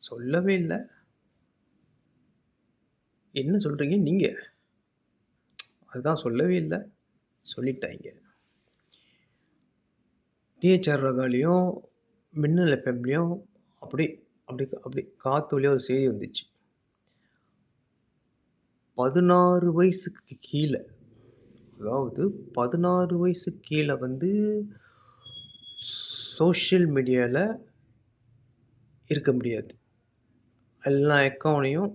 சொல்லவே இல்ல. என்ன சொல்றீங்க நீங்க? அதுதான் சொல்லவே இல்ல. சொல்லிட்டாய்ங்க. டிஹெச்ஆர் ரகாலயும், மின்னல் எஃப்எம்லயும் அப்படி அப்படி அப்படி காத்து வழியா ஒரு செய்தி வந்துச்சு. 16 வயசுக்கு கீழ, அதாவது 16 வயசுக்கு கீழ வந்து சோசியல் மீடியால இருக்க முடியாது. எல்லா அக்கவுண்டையும்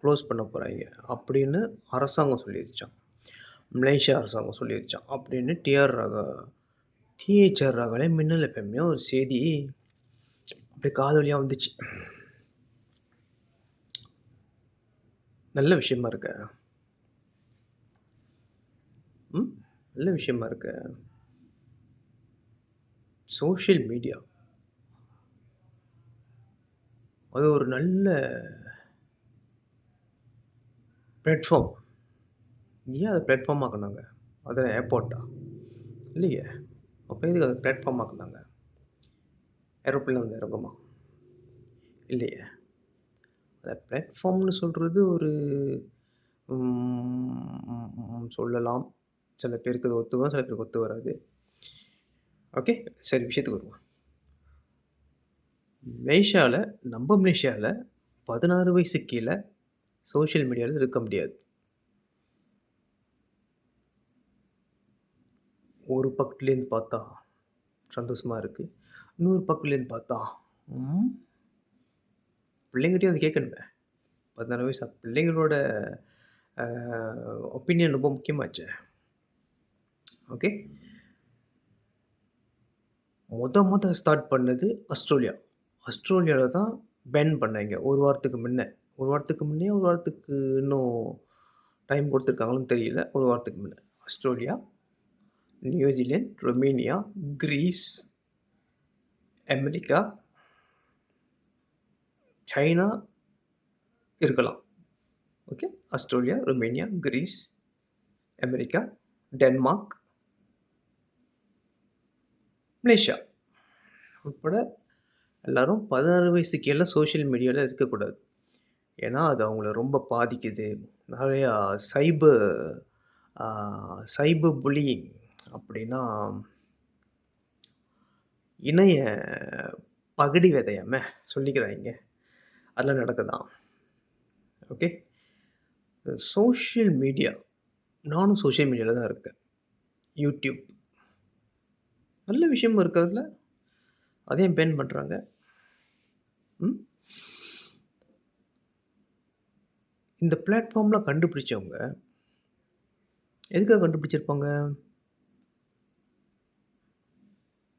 குளோஸ் பண்ண போறாய்ங்க. அப்படின்னு அரசாங்கம் சொல்லிருச்சாம். மலேசியா அரசாங்கம் சொல்லிருச்சாம். அப்படின்னு டிஹெச்ஆர் ரகாலயும், மின்னல் எஃப்எம்லயும் ஒரு செய்தி அப்படியே காது வழியா வந்துச்சு. நல்ல விஷயமா இருக்கே. ம். நல்ல விஷயமா இருக்கே. Social media. அது ஒரு நல்ல பிளாட்ஃபார்ம். ஏன் அத பிளாட்ஃபார்ம் ஆக்குனாங்க? அது ஏர்போர்ட்டா? இல்லையே. அப்ப எதுக்கு அத பிளாட்ஃபார்ம் ஆக்குனாங்க? ஏரோப்ளேன்ல வந்து இறங்குமா? இல்லையே. அத பிளாட்ஃபார்ம்னு சொல்றது ஒரு சொல்லலாம். சில பேருக்கு அது ஒத்து வரும், சில பேருக்கு ஒத்து வராது. ஓகே. சரி விஷயத்துக்கு வருவோம். மலேசியால நம்ம மலேசியால 16 வயசுக்கு கீழ சோசியல் மீடியால இருக்க முடியாது. ஒரு பக்கத்துலேருந்து பார்த்தா சந்தோஷமா இருக்கு. இன்னொரு பக்கத்துலேருந்து பார்த்தா, ம் பிள்ளைங்கட்டயும் அது கேட்கணுமே. 16 வயசு பிள்ளைங்களோட அ ஒப்பீனியன் ரொம்ப முக்கியமாச்சே. ஓகே. மொத ஸ்டார்ட் பண்ணது ஆஸ்ட்ரேலியா. ஆஸ்ட்ரேலியால தான் பேன் பண்ணாய்ங்க. 1 வாரத்துக்கு முன்ன. 1 வாரத்துக்கு முன்னயா, 1 வாரத்துக்கு இன்னும் டைம் குடுத்துருக்காங்களான்னு தெரியல. 1 வாரத்துக்கு முன்ன. Australia, New Zealand, Romania, Greece, America, China இருக்கலாம். Okay. Australia, Romania, Greece, America, Denmark, Malaysia உட்பட எல்லாரும் 16 வயசுக்கு கீழ சோசியல் மீடியால இருக்கக்கூடாது. ஏன்னா, அது அவங்கள ரொம்ப பாதிக்குது. நெறையா சைபர் ஆ சைபர் புல்லியிங் அப்படின்னா, இணைய பகடி விதையாம சொல்லிக்கிறாய்ங்க. அதெல்லாம் நடக்குதாம். ஓகே. சோசியல் மீடியா நானும் சோசியல் மீடியால தான் இருக்கேன். யூடியூப். நல்ல விஷயமும் இருக்கு அதுல. அத ஏன் பேன் பண்றாங்க? ம். இந்த பிளாட்ஃபார்ம்லாம் கண்டுபிடிச்சவங்க, எதுக்காக கண்டுபிடிச்சிருப்பாங்க?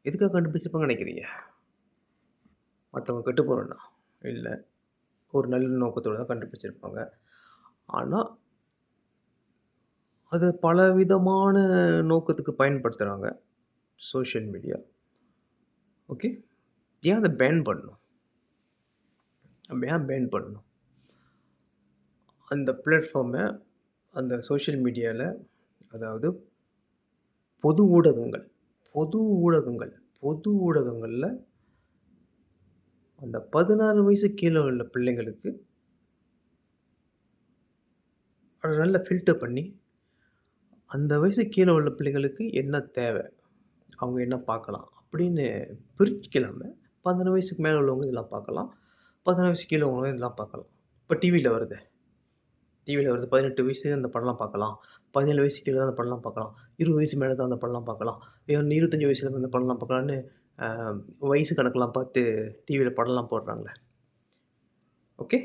எதுக்காக கண்டுபிடிச்சிருப்பாங்கன்னு நெனைக்கிறீங்க? மத்தவங்க கெட்டு போணும்னா? இல்ல. ஒரு நல்ல நோக்கத்தோட தான் கண்டுபிடிச்சிருப்பாங்க. ஆனா, அத பலவிதமான நோக்கத்துக்கு பயன்படுத்துறாங்க. Social media. ஓகே. ஏன் அத பேன் பண்ணணும்? நம்ம ஏன் பேன் பண்ணணும்? அந்த பிளாட்ஃபார்ம அந்த சோசியல் மீடியால அதாவது பொது ஊடகங்கள் பொது ஊடகங்கள் பொது ஊடகங்கள்ல அந்த 16 வயசுக்கு கீழ உள்ள பிள்ளைங்களுக்கு அத நல்லா ஃபில்டர் பண்ணி, அந்த வயசுக்கு கீழ உள்ள பிள்ளைங்களுக்கு என்ன தேவ? அவங்க என்ன பார்க்கலாம்? அப்படின்னு பிரிச்சுக்கலாம 16 வயசுக்கு மேல உள்ளவங்க இதெல்லாம் பார்க்கலாம். 16 வயசுக்கு கீழ உள்ளவங்க இதெல்லாம் பார்க்கலாம். இப்ப டிவில வருதே. டிவில வருது 18 வயசு அந்த படம்லாம் பார்க்கலாம். 17 வயசுக்கு கீழ தான் அந்த படம்லாம் பார்க்கலாம். 20 வயசு மேல தான் அந்த படம்லாம் பார்க்கலாம். 25 வயசுல அந்த படம்லாம் பார்க்கலான்னு, அ வயசு கணக்கெல்லாம் பார்த்து டிவில படம்லாம் போடுறாங்களே. ஓகே.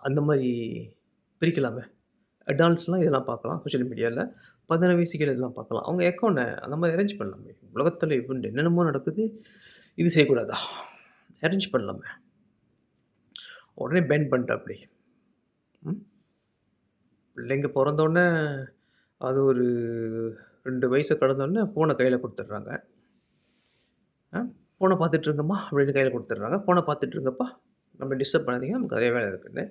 அந்த மாரி பிரிக்கலாமே. அடால்ட்ஸ்லாம் இதெல்லாம் பார்க்கலாம் சோசியல் மீடியால. 16 வயசுக்கு கீழ இதெல்லாம் பார்க்கலாம். அவங்க அக்கவுண்ட்ட அந்த மாரி அரேஞ்ச் பண்ணலாமே. உலகத்தில இப்ப என்னென்னமோ நடக்குது. இது செய்யக்கூடாதா? அரேஞ்ச் பண்ணலாமே. உடனே பேன் பண்ணிட்டாப்படி. ம். பிள்ளைங்க பொறந்தோனே, அது ஒரு 2 வயச கடந்தோனே ஃபோன கையில குடுத்துடுறாங்க. அ "ஃபோன பார்த்துட்டு இருங்கம்மா" அப்படின்னு கையில குடுத்துடுறாங்க. "ஃபோன பார்த்துட்டு இருங்கப்பா. நம்மள டிஸ்டர்ப் பண்ணாதீங்க. நமக்கு நெறைய வேலை இருக்குன்னு."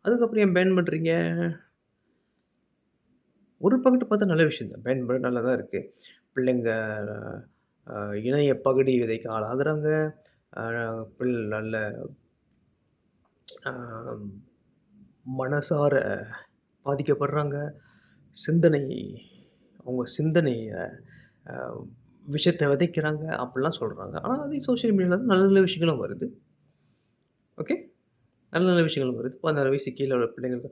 அதுக்கப்புறம் ஏன் பேன் பண்றீங்க? ஒரு பக்கட்டு பார்த்தா நல்ல விஷயம் தான். பேன் பண்ணா நல்லா தான் இருக்கு. பிள்ளைங்க அ இணைய பகடி விதைக்கு ஆளாகுறாங்க. அ நல்ல அ மனசார பாதிக்கப்படுறாங்க. சிந்தனை அவங்க சிந்தனைய அ விஷத்த விதைக்கிறாங்க அப்படிலாம் சொல்றாங்க. ஆனா அதே சோசியல் மீடியால நல்ல நல்ல விஷயங்களும் வருது. ஓகே. நல்ல நல்ல விஷயங்களும் வருது. 16 வயசு கீழ உள்ள பிள்ளைங்களுக்கு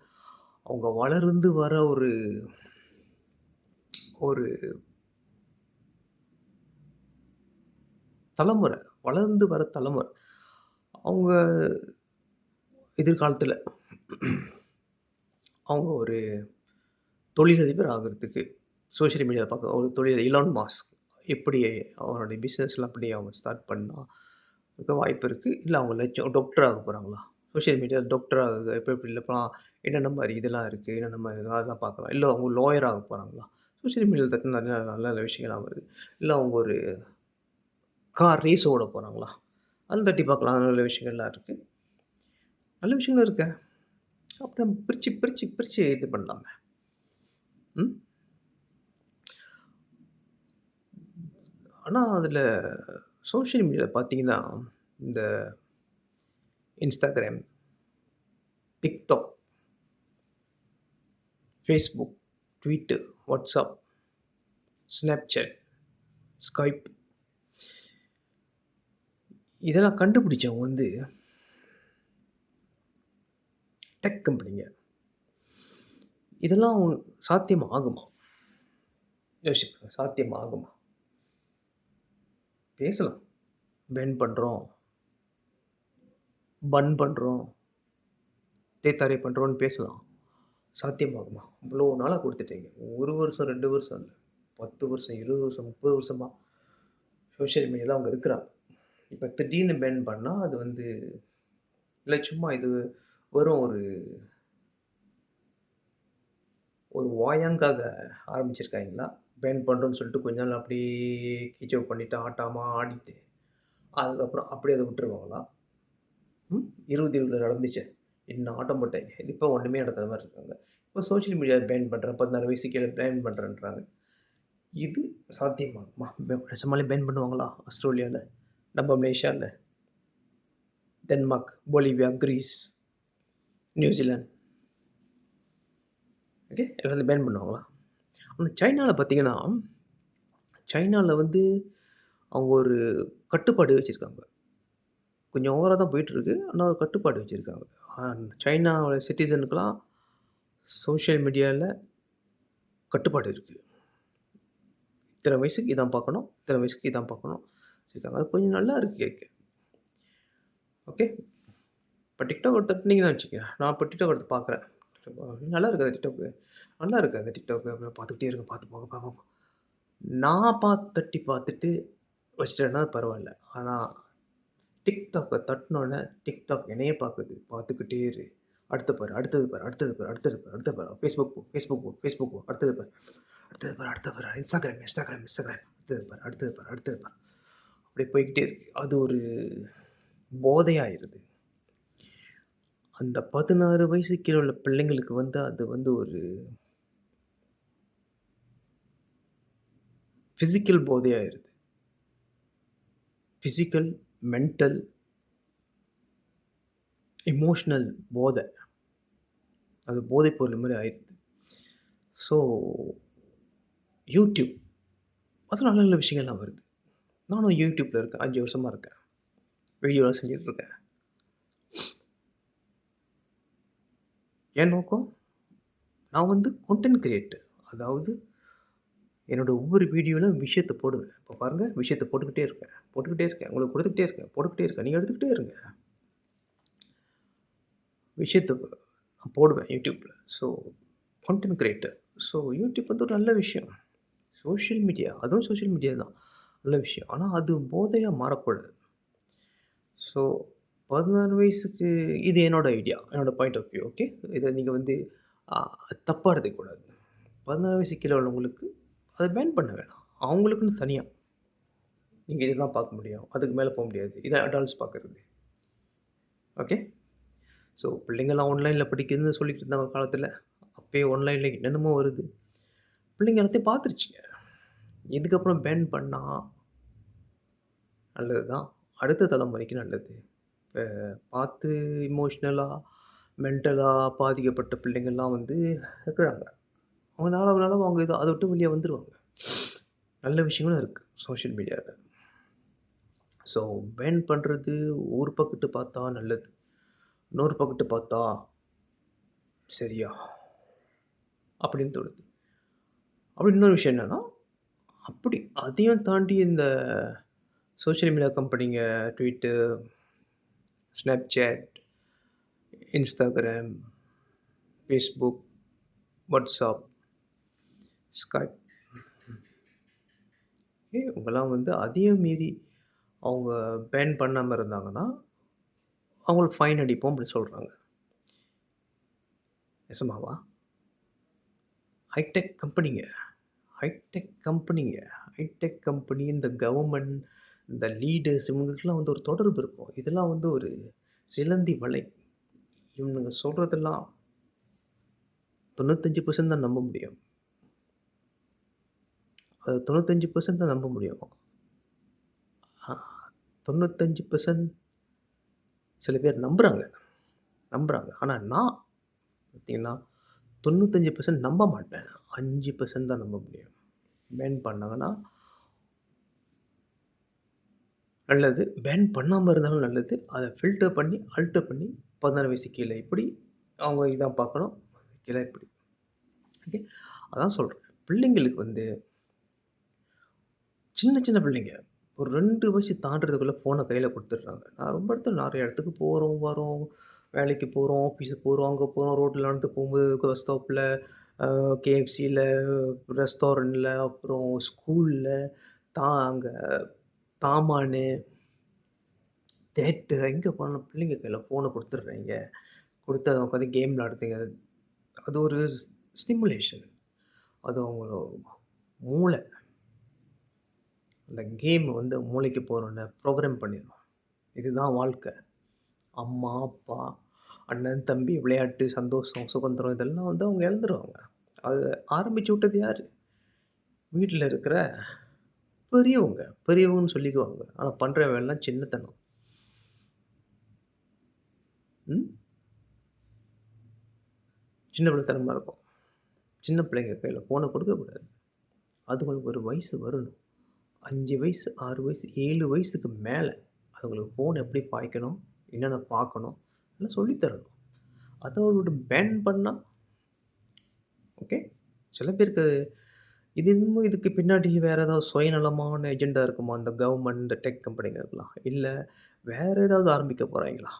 அவங்க வளர்ந்து வர ஒரு ஒரு தலைமுறை. வளர்ந்து வர தலைமுறை. அவங்க எதிர்காலத்தில அவங்க ஒரு தொழிலதிபர் ஆகுறதுக்கு சோசியல் மீடியால பார்க்க ஒரு தொழில் இலான் மாஸ்க் எப்படி அவருடைய பிசினஸ்லாம் எப்படி அவங்க ஸ்டார்ட் பண்ணா இருக்க வாய்ப்பு இருக்கு. இல்ல அவங்க டாக்டர் ஆக போறாங்களா? சோசியல் மீடியால டாக்டர் ஆக எப்படி இல்லப்பலாம் என்னென்ன மாரி இதெல்லாம் இருக்கு. என்னென்ன மாரி அதெல்லாம் பார்க்கலாம். இல்ல அவங்க லாயர் ஆக போறாங்களா? சோசியல் மீடியால தட்டுன நல்ல நல்ல நல்ல விஷயங்கள்லாம் வருது. இல்ல அவங்க ஒரு கார் ரேஸ் ஓட போறாங்களா? அதுவும் தட்டி பார்க்கலாம். நல்ல நல்ல விஷயங்கள்லாம் இருக்கு. நல்ல விஷயங்களும் இருக்கு. அப்புறம் பிரிச்சு, பிரிச்சு, பிரிச்சு இது பண்ணலாங்க. ம். ஆனா, அதில சோசியல் மீடியால பார்த்தீங்கன்னா, இந்த Instagram, TikTok, Facebook, Twitter, WhatsApp, Snapchat, Skype இதெல்லாம் கண்டுபிடிச்சவங்க வந்து டெக் கம்பெனிங்க. இதெல்லாம் சாத்தியம் ஆகுமா? யோசிச்சு சாத்தியம் ஆகுமா? பேசலாம். பெண்ட் பண்றோம், பன் பண்றோம், தேத்தாரை பண்றோம்ன்னு பேசலாம். சாத்தியமாகுமா? இவ்வளோ நாளா குடுத்துட்டீங்க. 1 வருஷம், 2 வருஷம் இல்ல. 10 வருஷம், 20 வருஷம், 30 வருஷமா சோசியல் மீடியால அவங்க இருக்கிறாங்க. இப்ப திடீர்னு பேன் பண்ணா, அது வந்து இல்ல சும்மா இது வெறும் ஒரு ஒரு வாயாங்காக ஆரம்பிச்சிருக்காய்ங்களா? பேன் பண்றோம்ன்னு சொல்லிட்டு கொஞ்ச நாள் அப்படியே கீச்சப் பண்ணிட்டு, ஆட்டாம ஆடிட்டு, அதுக்கப்புறம் அப்படியே அத விட்டுருவாங்களா? ம். 2020ல நடந்துச்சே. என்ன ஆட்டம் போட்டாய்ங்க. இப்ப ஒண்ணுமே நடக்காத மாரி இருக்காங்க. இப்ப சோசியல் மீடியா பேன் பண்றேன். 16 வயசு கீழ பேன் பண்றேன்றாங்க. இது சாத்தியமாகுமா? நிஜமாலே பேன் பண்ணுவாங்களா? ஆஸ்திரேலியால, நம்ம மலேசியால, Denmark, Bolivia, Greece, New Zealand okay. எல்லாத்தையும் பேன் பண்ணுவாங்களா? ஆனா சைனால பார்த்தீங்கன்னா, சைனால வந்து அவங்க ஒரு கட்டுப்பாடு வச்சிருக்காங்க. கொஞ்சம் ஓவரா தான் போயிட்டுருக்கு. ஆனா ஒரு கட்டுப்பாடு வச்சிருக்காங்க. சைனாவோட சிட்டிசனுக்குலாம் சோசியல் மீடியால கட்டுப்பாடு இருக்கு. இத்தன வயசுக்கு இதான் பார்க்கணும், இத்தன வயசுக்கு இதான் பார்க்கணும் வச்சிருக்காங்க. அது கொஞ்சம் நல்லா இருக்கு கேட்க. ஓகே. இப்ப TikTok தட்டுனீங்கன்னு வச்சுக்கங்க. நான் இப்ப TikTok எடுத்து பார்க்குறேன். நல்லா இருக்கு அந்த TikTok. நல்லா இருக்கு அந்த TikTok. அப்புறம் பார்த்துக்கிட்டே இருக்கேன். பார்த்து போக பார்ப்போம். நான் தட்டி பார்த்துட்டு வச்சுட்டேன்னா பரவால்ல. ஆனா TikTokஅ தட்டுனோனே, TikTok என்னையே பார்க்குது. பார்த்துக்கிட்டே இரு. அடுத்து பாரு, அடுத்தது பாரு, அடுத்தது பாரு, அடுத்தது பாரு, அடுத்தது பாரு. Facebook போ, Facebook போ, Facebook போ. அடுத்தது பாரு, அடுத்தது பாரு, அடுத்தது பாரு. Instagram, Instagram, Instagram. அடுத்தது பாரு, அடுத்தது பாரு, அடுத்தது பாரு. அப்படியே போய்க்கிட்டே இருக்கு. அது ஒரு போதையாயிருது. அந்த 16 வயசு கீழ உள்ள பிள்ளைங்களுக்கு வந்து அது வந்து ஒரு பிசிக்கல் போதையாயிருது. பிசிக்கல், மென்டல், எமோஷனல் போத. அது போதைப் பொருள் மாரி ஆயிருது. ஸோ YouTube அதுல நல்ல நல்ல விஷயங்கள்லாம் வருது. நானும் YouTubeல இருக்கேன். 5 வருஷமா இருக்கேன். வீடியோலாம் செஞ்சுட்டு இருக்கேன். என் நோக்கம் நான் வந்து கன்டென்ட் கிரியேட்டர். அதாவது என்னோட ஒவ்வொரு வீடியோல விஷயத்த போடுவேன். இப்ப பாருங்க விஷயத்த போட்டுக்கிட்டே இருக்கேன். போட்டுக்கிட்டே இருக்கேன். உங்களுக்கு குடுத்துக்கிட்டே இருக்கேன். போட்டுக்கிட்டே இருக்கேன். நீங்க எடுத்துக்கிட்டே இருங்க. விஷயத்த நான் போடுவேன் YouTubeல. So content creator. So YouTube வந்து ஒரு நல்ல விஷயம். சோசியல் மீடியா அதுவும் சோசியல் மீடியா தான். நல்ல விஷயம். ஆனா அது போதையா மாறக்கூடாது. ஸோ 16 வயசுக்கு இது என்னோட ஐடியா. என்னோட பாயிண்ட் ஆஃப் வியூ ஓகே. இத நீங்க வந்து அ தப்பா எடுத்துக்கக்கூடாது. 16 வயசுக்கு கீழ உள்ளவங்களுக்கு அத பேன் பண்ண வேணாம். அவங்களுக்குன்னு தனியா. நீங்க இதுதான் பார்க்க முடியும். அதுக்கு மேல போ முடியாது. இதான் அடால்ட்ஸ் பார்க்கறது. ஓகே. ஸோ பிள்ளைங்கலாம் ஆன்லைன்ல படிக்குதுன்னு சொல்லிட்டு இருந்தாங்க ஒரு காலத்தில. அப்பயே ஆன்லைன்ல என்னென்னமோ வருது. பிள்ளைங்க எல்லாத்தையும் பார்த்துருச்சுங்க. இதுக்கப்புறம் பேன் பண்ணா நல்லது தான். அடுத்த தலைமுறைக்கு நல்லது. பார்த்து எமோஷ்னலா, மென்டலா பாதிக்கப்பட்ட பிள்ளைங்கள்லாம் வந்து இருக்கிறாங்க. அவங்க நாளவ நாளவ அவங்க அத விட்டு வெளிய வந்துருவாங்க. நல்ல விஷயங்களும் இருக்கு சோஷியல் மீடியால. ஸோ பேன் பண்றது ஒரு பக்கட்டு பார்த்தா நல்லது. இன்னொரு பக்கட்டு பார்த்தா சரியா? அப்படின்னு தோணுது. அப்படி இன்னொரு விஷயம் என்னன்னா, அப்படி அதையும் தாண்டி இந்த சோஷியல் மீடியா கம்பெனிங்க Twitter, Snapchat, Instagram, Facebook, WhatsApp, Skype இவங்கலாம் வந்து அதையும் மீறி அவங்க பேன் பண்ணாம இருந்தாங்கன்னா, அவங்களுக்கு ஃபைன் அடிப்போம் அப்படி சொல்றாங்க. நெசமாவா? ஹைடெக் கம்பெனிங்க. ஹைடெக் கம்பெனிங்க. ஹைடெக் கம்பெனி, இந்த கவர்மெண்ட், இந்த லீடர்ஸ் இவங்களுக்கெல்லாம் வந்து ஒரு தொடர்பு இருக்கும். இதெல்லாம் வந்து ஒரு சிலந்தி வலை. இவனுங்க சொல்றதெல்லாம் 95% தான் நம்ப முடியும். அது 95% தான் நம்ப முடியும். அ 95% சில பேர் நம்புறாங்க. நம்புறாங்க. ஆனா நான் பார்த்தீங்கன்னா, 95% நம்ப மாட்டேன். 5% தான் நம்ப முடியும். பேன் பண்ணாங்கன்னா நல்லது. பேன் பண்ணாம இருந்தாலும் நல்லது. அத ஃபில்டர் பண்ணி, ஆல்டர் பண்ணி 16 வயசு கீழ இப்படி, அவங்க இதான் பார்க்கணும். கீழ இப்படி. ஓகே. அதான் சொல்றேன். பிள்ளைங்களுக்கு வந்து சின்ன சின்ன பிள்ளைங்க. ஒரு 2 வயசு தாண்டுறதுக்குள்ள ஃபோன கையில குடுத்துடுறாங்க. நான் ரொம்ப இடத்துல நெறைய இடத்துக்கு போறோம், வரோம். வேலைக்கு போறோம், ஆஃபீஸுக்கு போறோம், அங்க போறோம், ரோட்ல நடந்து போகும்போது பஸ் ஸ்டாப்ல, KFCல, ரெஸ்டாரண்ட்ல, அப்புறம் ஸ்கூல்ல, அங்க தாமான்னு, தேட்டர் எங்க போனாலும் பிள்ளைங்க கையில ஃபோன குடுத்துடுறாய்ங்க. குடுத்து அத உட்காந்து கேம் விளையாடுதுங்க. அது ஒரு ஸ்டிமுலேஷன். அது அவங்களோட மூளை. அந்த கேம் வந்து மூளைக்கு போறோனே புரோகிராம் பண்ணிரும். இதுதான் வாழ்க்கை. அம்மா, அப்பா, அண்ணன், தம்பி, விளையாட்டு, சந்தோஷம், சுதந்திரம் இதெல்லாம் வந்து அவங்க இழந்துருவாங்க. அத ஆரம்பிச்சு விட்டது யாரு? வீட்ல இருக்கிற பெரியவங்க. பெரியவங்கன்னு சொல்லிக்குவாங்க. ஆனா பண்ற வேலைலாம் சின்னத்தனம். ம். சின்ன பிள்ளைத்தனமா இருக்கும். சின்ன பிள்ளைங்க கையில ஃபோன குடுக்கக்கூடாது. அதுங்களுக்கு ஒரு வயசு வரணும். 5 வயசு, 6 வயசு, 7 வயசுக்கு மேல அதுங்களுக்கு ஃபோன் எப்படி பாய்க்கணும்? என்னென்ன பார்க்கணும்? எல்லாம் சொல்லி தரணும். அதோட பேன் பண்ணா ஓகே. சில பேருக்கு இது என்னமோ இதுக்கு பின்னாடி வேற ஏதாவது சுயநலமான எஜெண்டா இருக்குமா? இந்த கவர்மெண்ட், இந்த டெக் கம்பெனிங்களுக்கெல்லாம். இல்ல வேற ஏதாவது ஆரம்பிக்க போறாய்ங்களா?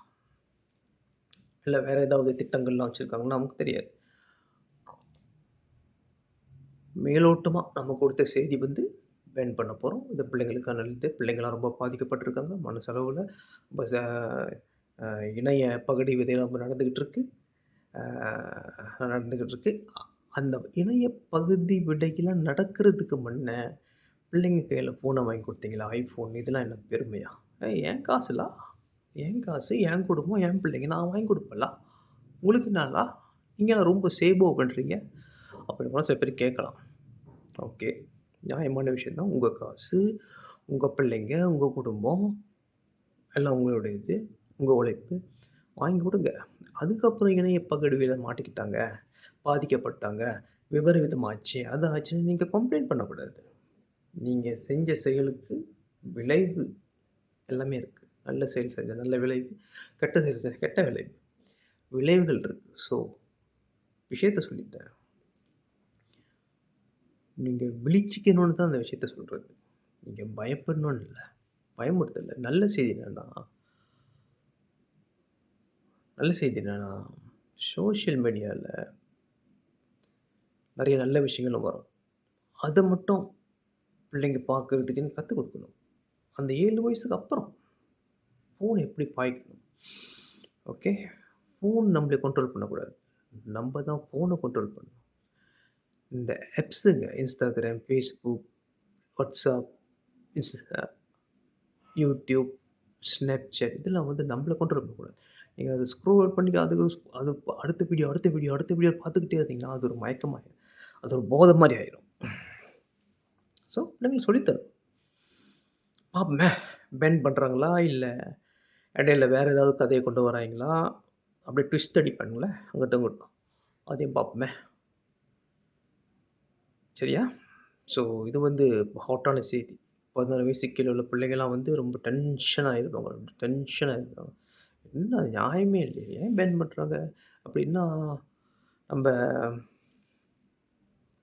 இல்ல வேற ஏதாவது திட்டங்கள்லாம் வச்சிருக்காங்கன்னு நமக்கு தெரியாது. மேலோட்டமா நம்ம கொடுத்த செய்தி வந்து பேன் பண்ண போறோம். இது பிள்ளைங்களுக்கான நல்லது. பிள்ளைங்கலாம் ரொம்ப பாதிக்கப்பட்டுருக்காங்க. மனசளவுல ரொம்ப அ இணைய பகடி விதையில நடந்துகிட்டு இருக்கு. அ நடந்துகிட்டு இருக்கு. அந்த இணைய பகுதி விடையெல்லாம் நடக்கிறதுக்கு முன்ன, பிள்ளைங்க கையில ஃபோன வாங்கி குடுத்தீங்களா? iPhone இதெல்லாம் என்ன பெருமையா? என் காசுலா, என் காசு, என் குடும்பம், என் பிள்ளைங்க. நான் வாங்கி குடுப்பேன்லா. உங்களுக்கு என்னாலா? நீங்க என்ன ரொம்ப சேபோ பண்றீங்க? அப்படி கூட சில பேர் கேட்கலாம். ஓகே. நியாயமான விஷயம் தான். உங்க காசு, உங்க பிள்ளைங்க, உங்க குடும்பம் எல்லாம் உங்களுடையது. உங்க உழைப்பு. வாங்கி குடுங்க. அதுக்கப்புறம் இணைய பகடுவில மாட்டிக்கிட்டாங்க, பாதிக்கப்பட்டாங்க, விபரீதமாச்சு, அது ஆச்சுன்னு நீங்க கம்ப்ளைண்ட் பண்ணக்கூடாது. நீங்க செஞ்ச செயலுக்கு விளைவு எல்லாமே இருக்கு. நல்ல செயல் செஞ்சா நல்ல விளைவு, கெட்ட செயல் செஞ்சா கெட்ட விளைவு. விளைவுகள் இருக்கு. ஸோ விஷயத்த சொல்லிட்டேன். நீங்க விழிச்சிக்கணும்னு தான் அந்த விஷயத்த சொல்றது. நீங்க பயப்படணும்னு இல்ல. பயமுறுத்தல. நல்ல செய்தி என்னன்னா, சோசியல் மீடியால நெறைய நல்ல விஷயங்களும் வரும். அத மட்டும் பிள்ளைங்க பார்க்கறதுக்குன்னு கத்துக் குடுக்கணும். அந்த 7 வயசுக்கு அப்புறம் ஃபோன் எப்படி பாய்க்கணும்? ஓகே. ஃபோன் நம்மள கண்ட்ரோல் பண்ணக்கூடாது. நம்ப தான் ஃபோன கண்ட்ரோல் பண்ணணும். இந்த ஆப்ஸுங்க Instagram, Facebook, WhatsApp, Insta, YouTube, Snapchat இதெல்லாம் வந்து நம்மள கண்ட்ரோல் பண்ணக்கூடாது. நீங்க அத ஸ்க்ரோல் பண்ணி அது அடுத்த வீடியோ, அடுத்த வீடியோ, அடுத்த வீடியோ பார்த்துக்கிட்டே இருந்தீங்கன்னா, அது ஒரு மயக்கமாயிரும். அது ஒரு போதை மாரி ஆயிரும். பிள்ளைங்களுக்கு சொல்லி தரணும். பாப்போமே பேன் பண்றாங்களா? இல்ல இடையில வேறு ஏதாவது கதைய கொண்டு வராய்ங்களா? அப்படியே ட்விஸ்ட் அடிப்பானுங்களே அங்கிட்டும், இங்கிட்டும். அதையும் பார்ப்போமே. சரியா? ஸோ இது வந்து ஹாட்டான செய்தி. 16 வயசுக்கு கீழ உள்ள பிள்ளைங்கலாம் வந்து ரொம்ப டென்ஷன் ஆயிருப்பாங்க. டென்ஷன் ஆயிருப்பாங்க. என்ன நியாயமே இல்லையே! ஏன் பேன் பண்றாங்க? அப்படின்னா, நம்ப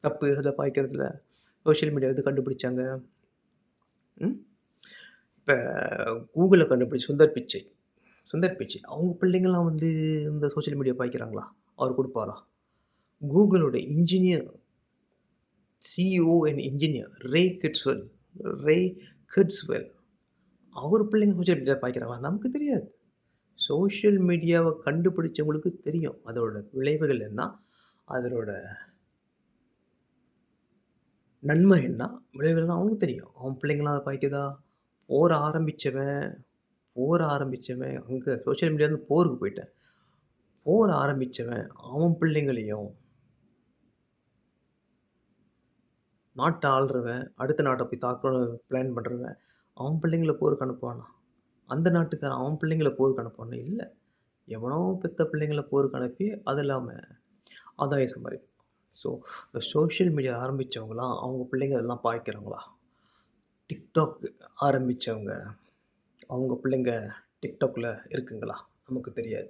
தப்பு அத பாய்க்கிறதுல சோசியல் மீடியா எது கண்டுபிடிச்சாங்க? ம். இப்ப கூகுள கண்டுபிடிச்ச சுந்தர் பிச்சை. சுந்தர் பிச்சை. அவங்க பிள்ளைங்கலாம் வந்து இந்த சோசியல் மீடியா பாய்க்கிறாங்களா? அவரு குடுப்பாரா? கூகுளோட engineer CEO and engineer Ray Kurzweil அவர் பிள்ளைங்க சோசியல் மீடியா பாய்க்கிறாங்களா? நமக்கு தெரியாது. சோசியல் மீடியாவ கண்டுபிடிச்சவங்களுக்கு தெரியும். அதோட விளைவுகள் என்ன? அதனோட நன்மை என்ன? விளைவுகள்லாம் அவனுக்கு தெரியும். அவன் பிள்ளைங்கலாம் அத பாய்க்குதா? போர ஆரம்பிச்சவன் அங்க சோசியல் மீடியாலருந்து போருக்கு போயிட்டேன். போர ஆரம்பிச்சவன், அவன் பிள்ளைங்களையும், நாட்ட ஆள்றவன், அடுத்த நாட்ட போய் தாக்கணும்னு பிளான் பண்றவன், அவன் பிள்ளைங்கள போருக்கு அனுப்புவானா? அந்த நாட்டுக்காரன் அவன் பிள்ளைங்கள போருக்கு அனுப்புவானா? இல்ல. எவனோ பெத்த பிள்ளைங்கள போருக்கு அனுப்பி, அது இல்லாம ஆதாயம் சம்பாரிப்பான். ஸோ, இந்த சோசியல் மீடியா ஆரம்பிச்சவங்கலாம், அவங்க பிள்ளைங்க இதெல்லாம் பாய்க்கிறாங்களா? TikTok ஆரம்பிச்சவங்க, அவங்க பிள்ளைங்க TikTokல இருக்குங்களா? நமக்கு தெரியாது.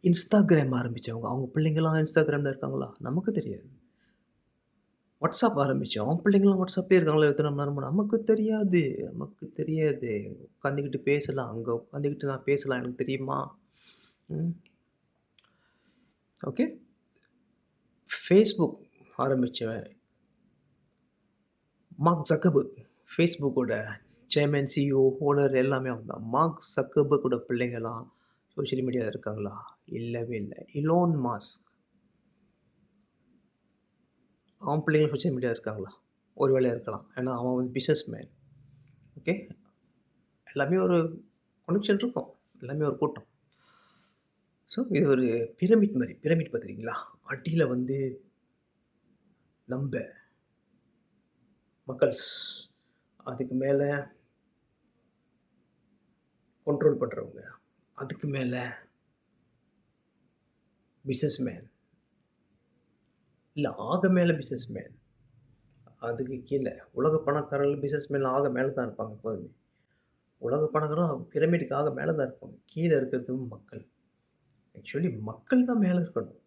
Instagram ஆரம்பிச்சவங்க, அவங்க பிள்ளைங்கலாம் Instagramல இருக்காங்களா? நமக்கு தெரியாது. WhatsApp ஆரம்பிச்சோம், அவன் பிள்ளைங்கலாம் WhatsAppலயே இருக்காங்களா எத்தன மணி நேரமா? நமக்கு தெரியாது. நமக்கு தெரியாது. உட்காந்துக்கிட்டு பேசலாம். அங்க உட்காந்துக்கிட்டு நான் பேசலாம். எனக்கு தெரியுமா? ம். ஓகே. Facebook ஆரம்பிச்சவன் மார்க் ஜக்கர்பர்க். Facebookோட சேர்மன், சிஇஓ, ஓனர் எல்லாமே அவன் தான். மார்க் ஜக்கர்பர்க்கோட பிள்ளைங்கலாம் சோசியல் மீடியால இருக்காங்களா? இல்லவே இல்ல. இலோன் மாஸ்க் அவன் பிள்ளைங்க சோசியல் மீடியால இருக்காங்களா? ஒரு வேளை இருக்கலாம். ஏன்னா அவன் வந்து பிசினஸ் மேன். ஓகே. எல்லாமே ஒரு கனெக்ஷன் இருக்கும். எல்லாமே ஒரு கூட்டம். ஸோ இது ஒரு பிரமிட் மாரி. பிரமிட் பார்த்துருக்கீங்களா? அடியில வந்து நம்ப மக்கள்ஸ். அதுக்கு மேல கண்ட்ரோல் பண்றவங்க. அதுக்கு மேல பிசினஸ் மேன். இல்ல ஆக மேல பிசினஸ் மேன். அதுக்கு கீழ உலக பணக்காரர்கள் பிசினஸ் மேன் ஆக மேல தான் இருப்பாங்க எப்போதுமே. உலக பணக்காரரும் பிரமிடுக்கு ஆக மேல தான் இருப்பாங்க. கீழ இருக்கிறது மக்கள். ஆக்சுவலி மக்கள் தான் மேல இருக்கணும்.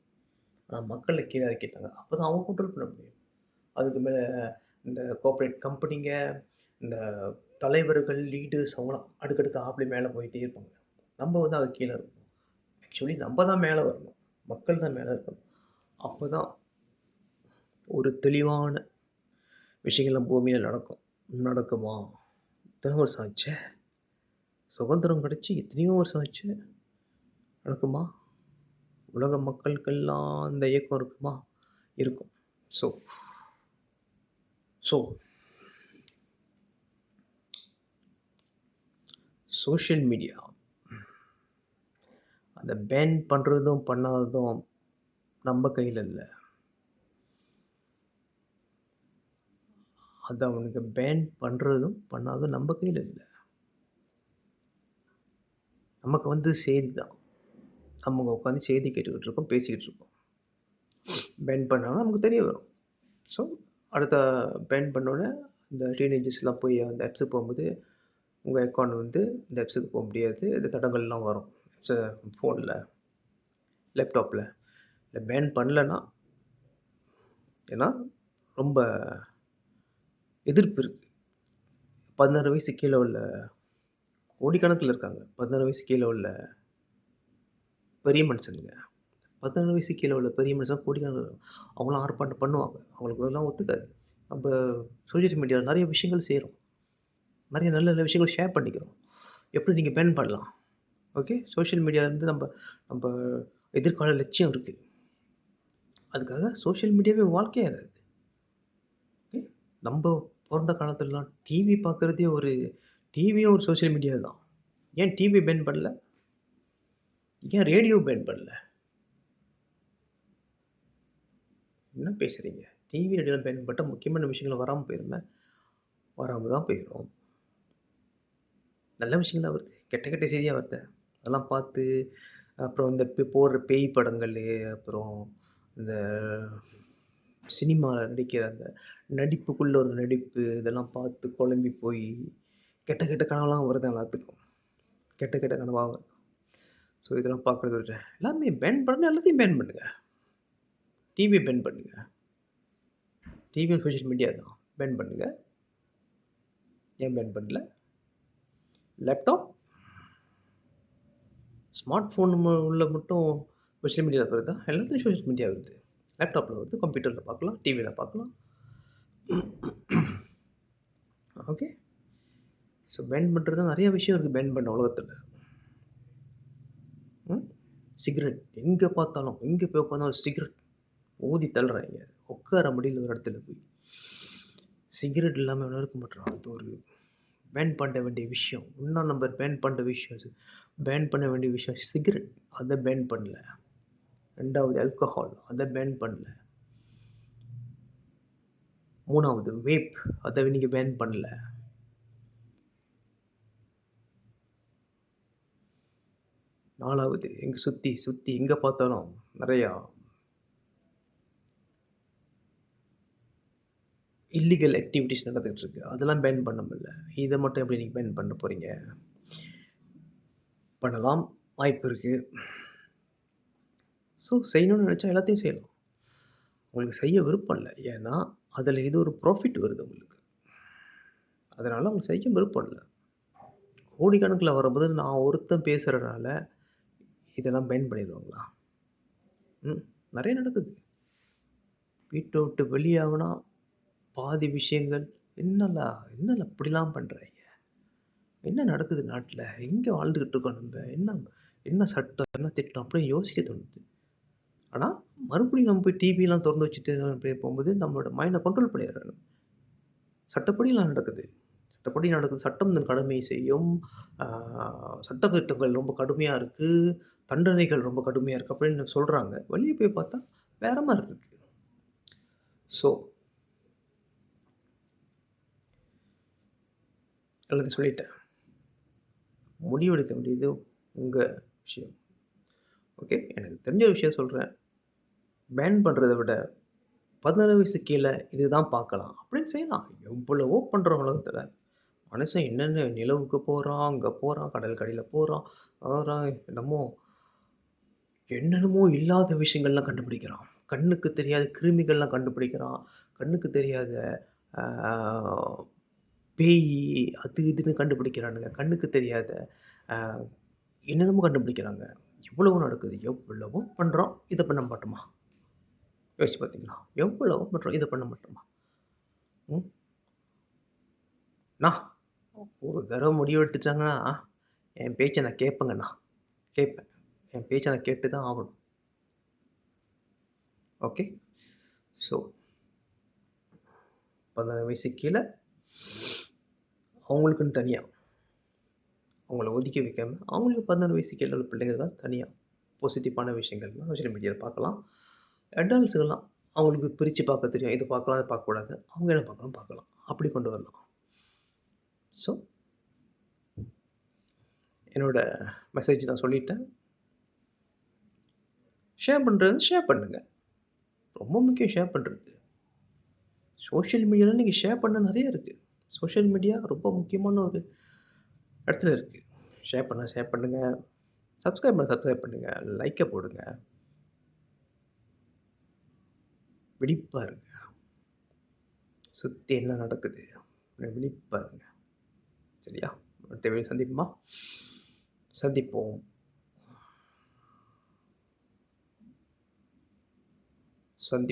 ஆனா மக்கள கீழ இறக்கிட்டாங்க. அப்பதான் அவங்க கண்ட்ரோல் பண்ண முடியும். அதுக்கு மேல இந்த கார்ப்பரேட் கம்பெனிங்க, இந்த தலைவர்கள், லீடர்ஸ் அவங்கலாம் அடுக்கடுக்கா அப்படி மேல போயிட்டே இருப்பாங்க. நம்ம வந்து அதுக்கு கீழ இருக்கணும். ஆக்சுவலி நம்ம தான் மேல வரணும். மக்கள் தான் மேல இருக்கணும். அப்பதான் ஒரு தெளிவான விஷயங்கள்லாம் பூமியில நடக்கும். நடக்குமா? எத்தன வருஷம் ஆச்சு? சுதந்திரம் கிடைச்சு எத்தனையோ வருஷம் ஆச்சு. நடக்குமா? உலக மக்களுக்கெல்லாம் அந்த இயக்கம் இருக்குமா? இருக்கும். ஸோ ஸோ சோசியல் மீடியா அத பேன் பண்றதும், பண்ணாததும் நம்ம கையில இல்ல. அத அவனுங்க பேன் பண்றதும், பண்ணாததும் நம்ம கையில இல்ல. நமக்கு வந்து செய்தி தான். நம்ம உட்காந்து செய்தி கேட்டுக்கிட்டு இருக்கோம், பேசிக்கிட்டு இருக்கோம். பேன் பண்ணாங்கன்னா நமக்கு தெரிய வரும். ஸோ, அடுத்த பேன் பண்ணோனே, இந்த டீனேஜர்ஸ்லாம் போய் அந்த ஆப்ஸுக்கு போகும்போது, உங்க அக்கவுண்ட் வந்து இந்த ஆப்ஸுக்கு போ முடியாது. இந்த தடங்கல்லாம் வரும். ச ஃபோன்ல, லேப்டாப்ல. இத பேன் பண்ணலன்னா, ஏன்னா ரொம்ப எதிர்ப்பு இருக்கு. 16 வயசு கீழ உள்ள கோடிக்கணக்கில இருக்காங்க. 16 வயசு கீழ உள்ள பெரிய மனுஷனுங்க. 16 வயசு கீழ உள்ள பெரிய மனுஷன் கோடிக்கணக்கில அவங்கலாம் ஆர்ப்பாட்டம் பண்ணுவாங்க. அவங்களுக்கு அதெல்லாம் ஒத்துக்காது. நம்ப சோசியல் மீடியால நெறைய விஷயங்கள் செய்றோம். நெறைய நல்ல நல்ல விஷயங்கள் ஷேர் பண்ணிக்கிறோம். எப்படி நீங்க பேன் பண்ணலாம்? ஓகே. சோசியல் மீடியா வந்து நம்ப நம்ப எதிர்கால லட்சியம் இருக்கு. அதுக்காக சோசியல் மீடியாவே வாழ்க்கையாகாது. ஓகே. நம்ப பொறந்த காலத்துலலாம் டிவி பார்க்குறதே டிவியும் ஒரு சோசியல் மீடியா தான். ஏன் டிவி பேன் பண்ணல? ஏன் ரேடியோ பேன் பண்ணல? என்ன பேசுறீங்க? டிவி, ரேடியோலாம் பேன் பண்ணிட்டா முக்கியமான விஷயங்கள் வராம போயிருமே! வராம தான் போயிரும். நல்ல விஷயங்களா வருது. கெட்ட கெட்ட செய்தியாக வருது. அதெல்லாம் பார்த்து அப்புறம் இந்த போடுற பேய் படங்கள், அப்புறம் இந்த சினிமால நடிக்கிற அந்த நடிப்புக்குள்ள ஒரு நடிப்பு, இதெல்லாம் பார்த்து குழம்பி போய் கெட்ட கெட்ட கனவெல்லாம் வருது எல்லாத்துக்கும். கெட்ட கெட்ட கனவா வருது. ஸோ இதெல்லாம் பார்க்குறத விட எல்லாமே பேன் பண்ணா எல்லாத்தையும் பேன் பண்ணுங்க. டிவிய பேன் பண்ணுங்க. டிவி, சோஷியல் மீடியா தான். பேன் பண்ணுங்க. ஏன் பேன் பண்ணல? லேப்டாப், ஸ்மார்ட் ஃபோன் உள்ள மட்டும் சோஷியல் மீடியா வருதா? எல்லாத்துலயும் சோஷியல் மீடியா வருது. லேப்டாப்ல வருது, கம்ப்யூட்டர்ல பார்க்கலாம், டிவில பார்க்கலாம். ஓகே. ஸோ பேன் பண்றது நெறைய விஷயம் இருக்கு பேன் பண்ண உலகத்துல. சிகரெட் எங்க பார்த்தாலும், எங்க போய் உட்கார்ந்தாலும் சிகரெட் ஊதி தள்ளுறாய்ங்க. உட்கார முடியல ஒரு இடத்துல போய். சிகரெட் இல்லாம எவனும் இருக்க மாட்றான். அது ஒரு பேன் பண்ண வேண்டிய விஷயம். இன்னும் நம்பர் பேன் பண்ண விஷயம் பேன் பண்ண வேண்டிய விஷயம் சிகரெட். அத பேன் பண்ணல. 2வது ஆல்கஹால். அத பேன் பண்ணல. 3வது வேப். அத நீங்க பேன் பண்ணல. 4வது எங்க சுத்தி சுத்தி எங்க பார்த்தாலும் நெறையா இல்லீகல் ஆக்டிவிட்டீஸ் நடந்துட்டு இருக்கு. அதெல்லாம் பேன் பண்ண முடியல. இத மட்டும் எப்படி நீங்க பேன் பண்ண போறீங்க? பண்ணலாம். வாய்ப்பு இருக்கு. ஸோ செய்யணும்னு நெனச்சா எல்லாத்தையும் செய்யலாம். உங்களுக்கு செய்ய விருப்பம் இல்ல. ஏன்னா, அதுல ஏதோ ஒரு ப்ராஃபிட் வருது உங்களுக்கு. அதனால உங்களுக்கு செய்ய விருப்பம் இல்ல. கோடிக்கணக்குல வரும்போது நான் ஒருத்தன் பேசுறனால, இதெல்லாம் பேன் பண்ணிருவாங்களா? நெறைய நடக்குது. வீட்ட விட்டு வெளியாவுனா, பாதி விஷயங்கள் என்னல இப்படிலாம் பண்றாய்ங்க? என்ன நடக்குது நாட்ல? எங்க வாழ்ந்துகிட்டு இருக்கோம் நம்ப? என்ன சட்டம்? என்ன திட்டம்? அப்படின்னு யோசிக்க தோணுது. ஆனா, மறுபடியும் நம்ம போய் டிவிலாம் தொறந்து வச்சுட்டு அப்படியே போம்போது, நம்மளோட மைண்ட கண்ட்ரோல் பண்ணிர்றாங்க. சட்டப்படிலாம் நடக்குது. சட்டப்படி நடக்குது. சட்டம் தன் கடமையை செய்யும். ஆ சட்டதிட்டங்கள் ரொம்ப கடுமையா இருக்கு. தண்டனைகள் ரொம்ப கடுமையா இருக்கு அப்படின்னு சொல்றாங்க. வெளிய போய் பார்த்தா வேற மாரி இருக்கு. ஸோ எல்லாத்தையும் சொல்லிட்டேன். முடிவெடுக்க வேண்டியது உங்க விஷயம். ஓகே. எனக்கு தெரிஞ்ச விஷயம் சொல்றேன். பேன் பண்றத விட 16 வயசு கீழ இதுதான் பார்க்கலாம். அப்படின்னு செய்யலாம். எவ்வளவோ பண்றோம் உலகத்துல. மனுஷன் என்னென்ன நிலவுக்கு போறான், அங்க போறான், கடலுக்கு அடியில போறான், வரான் என்னமோ என்னென்னமோ இல்லாத விஷயங்கள்லாம் கண்டுபிடிக்கிறான். கண்ணுக்கு தெரியாத கிருமிகள்லாம் கண்டுபிடிக்கிறான். கண்ணுக்கு தெரியாத ஆ பேயி அது இதுன்னு கண்டுபிடிக்கிறானுங்க. கண்ணுக்கு தெரியாத ஆ என்னென்னமோ கண்டுபிடிக்கிறாங்க. எவ்வளவோ நடக்குது. எவ்வளவோ பண்றோம். இத பண்ண மாட்டோமா? யோசிச்சு பார்த்தீங்களா? எவ்வளவோ பண்றோம். இத பண்ண மாட்டோமா? ம். நான் ஒரு தடவ முடிவு எடுத்துட்டாங்கன்னா, என் பேச்ச நான் கேட்பேங்கண்ணா. கேட்பேன். என் பேச்ச நான் கேட்டு தான் ஆகணும். ஓகே. ஸோ 16 வயசுக்கு கீழ அவங்களுக்குன்னு தனியா, அவங்கள ஒதுக்கி வைக்காம, அவங்களுக்கு 16 வயசுக்கு கீழ உள்ள பிள்ளைங்க தான் தனியா பாசிட்டிவான விஷயங்கள்லாம் சோஷியல் மீடியால பார்க்கலாம். அடல்ட்ஸுகலாம் அவங்களுக்கு பிரிச்சு பார்க்க தெரியும். இது பார்க்கலாம், இது பார்க்கக்கூடாது. அவங்க என்ன பார்க்கணும் பார்க்கலாம். அப்படி கொண்டு வரலாம். ஸோ என்னோட மெசேஜ் நான் சொல்லிட்டேன். ஷேர் பண்றது ஷேர் பண்ணுங்க. ரொம்ப முக்கியம் ஷேர் பண்றது. சோஷியல் மீடியால நீங்க ஷேர் பண்ண நெறைய இருக்கு. சோஷியல் மீடியா ரொம்ப முக்கியமான ஒரு இடத்துல இருக்கு. ஷேர் பண்ணா ஷேர் பண்ணுங்க. சப்ஸ்கிரைப் பண்ணுங்க. லைக்க போடுங்க. விழிப்பா இருங்க. சுத்தி என்ன நடக்குது? விழிப்பா இருங்க. சரியா? அடுத்த வீடியோ சந்திப்போமா? சந்திப்போம். சந்திப்போம்.